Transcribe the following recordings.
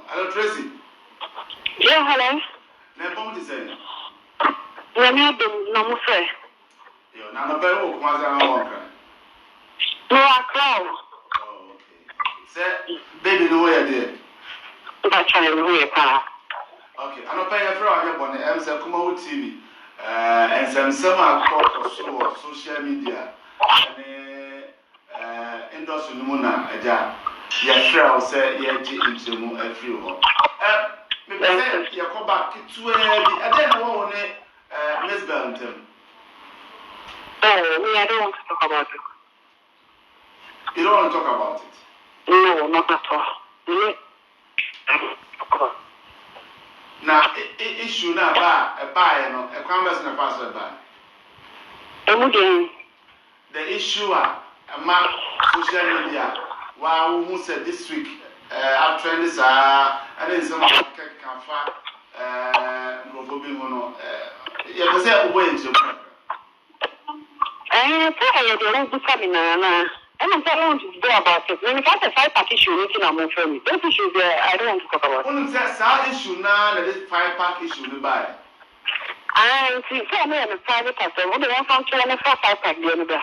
Hello, Tracy. Yeah, hello. Never to say. When you do no say. You're not a better walker. No, I cloud. Oh, okay. Say, baby, no way, dear. That's trying to do it, pa. Okay, I'm not paying a fraud on the MC Kumo TV. And some summer call for social media. And industry Muna, a job. Yes, sure, I'll say, yeah, into a few. Maybe you come back to I don't know, Miss Belton. Oh, I don't want to talk about it. You don't want to talk about it? No, not at all. Now, issue now, a buy, a converse and a passer buy. The issue, a map, social media, wow, who said this week, our trends are, and then some can find, you have to say, wait, I don't do something, and I'm telling you to do about it. When you got a 5-pack issue, waiting on my phone. Those issues there, I don't want to talk about. When that's our issue now, that is 5-pack issue to buy. I see, so I'm a private person. What do you want to 5-pack the other?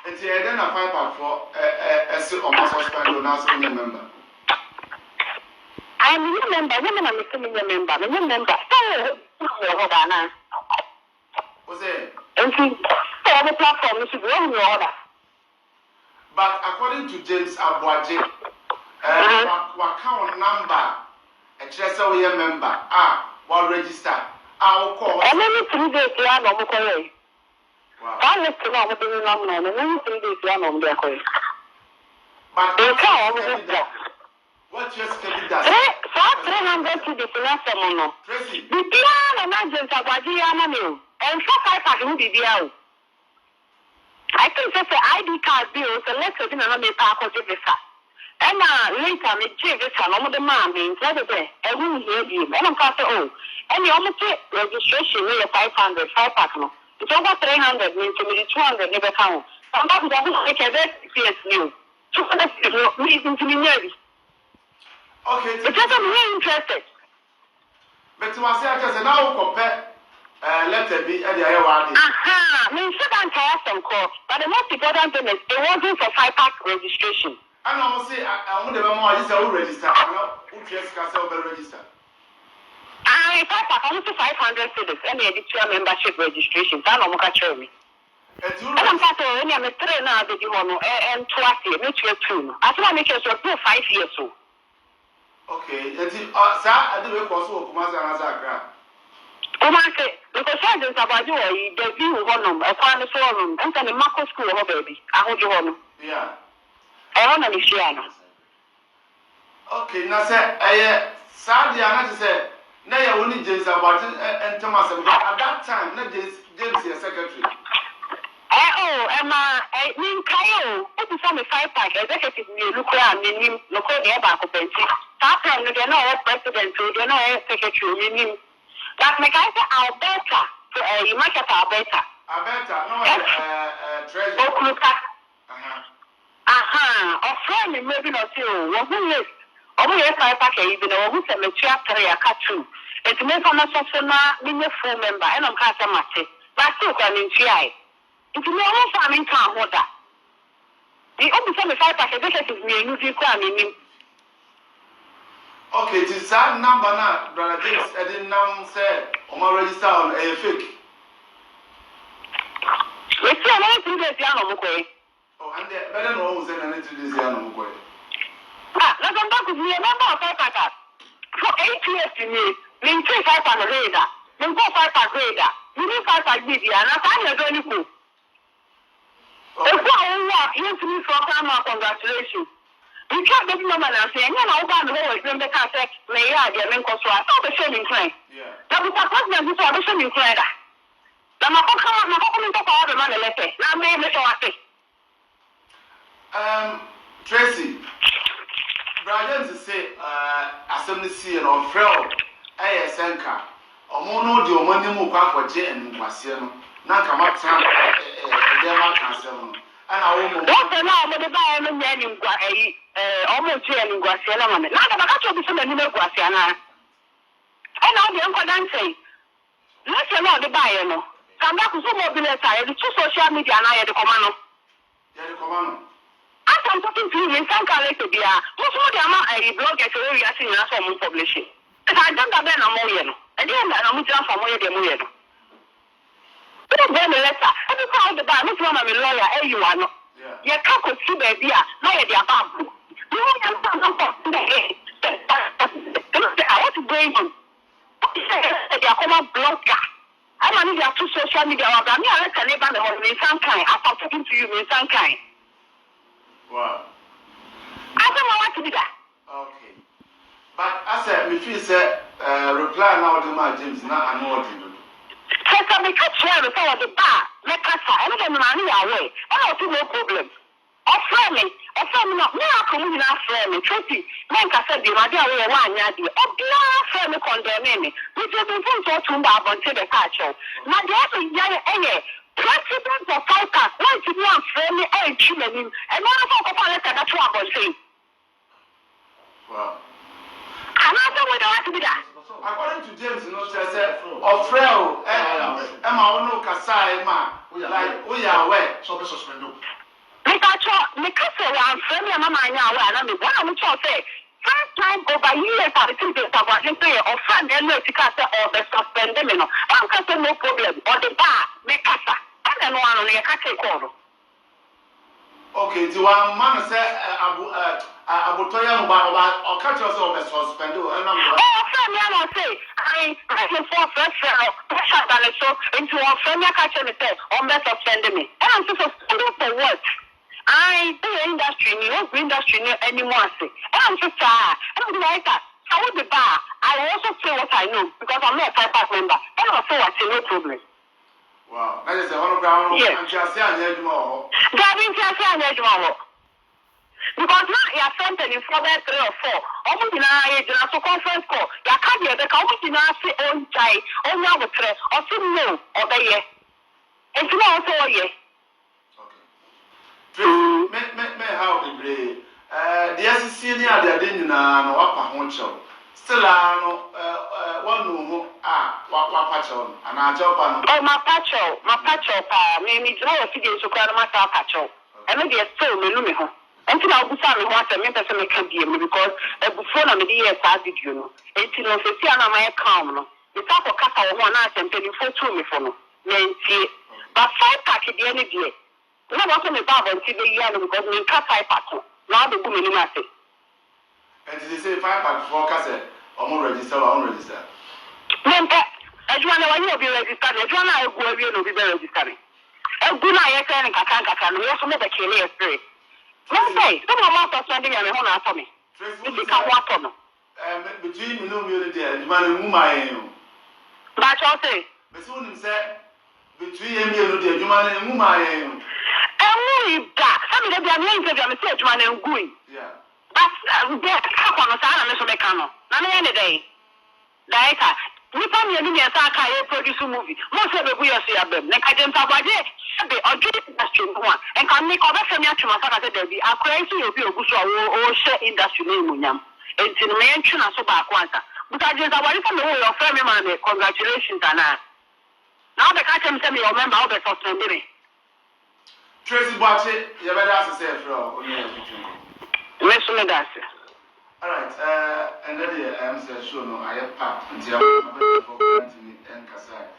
And see, I don't have 5-pack for a suit on my suspend or not member. I'm a member, women are missing a member, I'm a member. What's it? And see, all the platform is wrong in order. But according to James Abuaje, what count number a Chester member, what register, I'll call. And then 3 days, yeah, no more. Wow. I was to know what the number, and then 3 days, yeah, no more. But they can't. What just can be done? 300 to the philosopher. The piano and James Abuaje, and 4-5 will be the I think that's the ID card bill, so let's say, I'm a park of the visa. And later, I give this one, the man means the other day, and we hear you, and I'm part of and you almost get registration, 500, 5-pack. It's over 300, means to me 200 never count. Somebody doesn't make a very serious new. 200 reason to be nervous. Okay, because I'm really interested. But to myself, I said, now compare. Let it be at the Iowa. Aha, means you can't tell some call, but the most important thing is it wasn't for 5-pack registration. I know, say, I want the more is a register. I know who just can register. I 5-pack, only 500 citizens, and the editorial membership registration. I don't catch me. And I'm part of any of the 3 now, the one and 2 years, 2. I want to make sure 5 years old. Okay, and sir, I do a course of Kumasa and Azakra. Because I just about you, the view of one, a family forum, and then the Marco school, baby. I hold you on. Yeah. I want to share. Okay, now, sir, I sadly, I not say, now you only James about and Thomas, at that time, not James, your secretary. Oh, Emma, I mean, Kyle, what is on the 5-pack? Executive, you look around, you look on the back of the that time, they're not president, they're not secretary, you mean. But my guy said, Alberta, you might have Alberta. Alberta, no, treasure. A friend maybe not you. What who is? Oh, yes, 5-pack, even though who's a mature career catching. It's made from a full member, and I'm cast a match. That's still coming to eye. It's no more farming town, what that. The only 5-pack, executive me, you do cramming. Okay, it is that number now, Brother James. I didn't know say on my register on a fake. Let's see, I want to do this, Yano. Oh, and the better know who's in this Yano. Let's come back with me a number of 5-pack. For 8 years to me, mean 5-pack radar, then 5-pack radar, you need 5-pack media, and I'm not going to go. You to me for a congratulations. You can't get no man and say, you know, I'm always going to say, may I get in control. I thought the same in claim. That was a president who saw the same in claim. I'm not going to talk about the money letter. I may miss what I Tracy, Brian to say, Assembly C and on Frel, Senka, or Mono, the money move back for J and Marciano. Now come up time, their man can sell. And I won't know. almost here in Guasiana. Now the Bakacho be some in Guasiana. And now the uncle Dan say, let's know the buyer. No, come back to some mobile tire, the two social media and I at the command. Yeah, the command. As I'm talking to you in some color to be most of the amount I blog at where we are seeing us from publishing. And I don't have a million. I didn't have a million from where the million. Don't blame the letter. Every time the bar, Miss Mama, a lawyer, you are not. You can't see baby, no idea about you. You want to what is going on? They are common blogger. I'm on their two social media. I'm not a neighbor in some kind. I'm talking to you in some kind. Wow. I don't know what to do that. Okay. But I said, me feel say reply now to my James, not an ordinary. So I catch here before the bar, make us I don't know money away. I don't see no problem. Offer me, not me. I come in after me. Tracy, man, I said, you might be away one yard. Oh, dear, me condemn me. We just been to Tumba until the catch. Now, the other young president of Falcon, why did you want friendly and children and one of our colleagues that you are saying? Wow. I'm not the way to be that. According to James, you know, said, or frail, Emma, no Kasai, like we are aware, so be suspended. Because I'm friendly, and I'm what I'm say. First time over years, I think it's about him or friend, and no, or the suspended, you know. I'm no problem, or the bar, make us. I don't know, I can't call. Okay, do one man say, Abutoya, or catch us over suspended, and I'm I say, I can for first pressure balance into a friend, catch me say, or mess suspended me. And I'm supposed to do for what? I do industry, you don't industry anymore. And I'm just tired. And I'm like that. I would be bar. I also say what I know because I'm not a Fipag member. And I'll say what I no problem. Wow, that is a $100. Yes. And just say I need more. Because now you are sent in for 3 or 4. Almost in a conference call. You can't hear the company now say on child, on your threat, or say no, or the year. And to know also, yes. Me how the brave. The SCC near the dinner, no upper honcho. Still, one no what patcho, and I jump on. Oh, my patcho, maybe to know if it is to call my patcho. And maybe a still me no me home. Until I was saying what I meant to make a deal because before I'm the years I did, you know. And you know, if you are my account, it's up for Kaka 1 hour and 24 me for no. But 5 pack at the end of the day. No one can about until the year because we can't 5 pack. Now the woman in my face. And did they say 5 pack for cassette or more register or unregister? No, as you want to be registered, as you want to be registered. A good night, and Kaka, we also make a killer spirit. Let's say, someone wants to send me a home after me. If you can walk on them. Between me, no military, the man whom I am. But I'll say, the soon said, between me and the man whom I am. And we that. Some of the names of the message man and going. Yeah. But they're on the side of the mechanic. Not any day. Like, we found you in a produce movie. Most of the we are seeing them. Like, I didn't have a day. Be or do industry one and can make other family to my father there be a crazy of you or share industry name and in the mention as so back once. But I just want to know your family man. Congratulations, Anna. Now the catch tell me your member of the suspended. Tracey Boakye, you better ask yourself, bro. All right, and then I'm sure no, I have packed until I'm going to and Kasai.